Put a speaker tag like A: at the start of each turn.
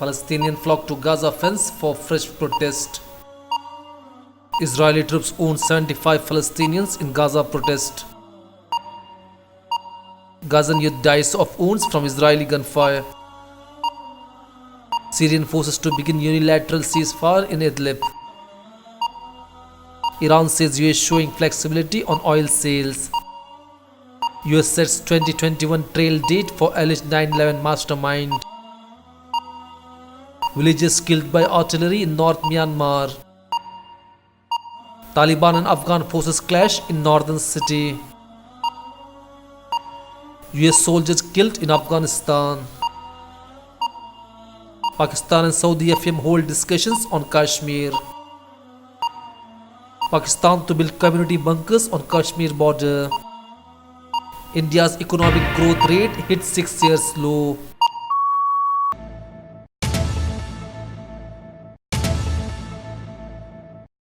A: Palestinian flock to Gaza fence for fresh protest. Israeli troops wound 75 Palestinians in Gaza protest. Gazan youth dies of wounds from Israeli gunfire. Syrian forces to begin unilateral ceasefire in Idlib. Iran says US showing flexibility on oil sales. US sets 2021 trail date for alleged 9/11 mastermind. Villagers killed by artillery in North Myanmar. Taliban and Afghan forces clash in northern city. US soldiers killed in Afghanistan. Pakistan and Saudi FM hold discussions on Kashmir. Pakistan to build community bunkers on Kashmir border. India's economic growth rate hit 6 years low.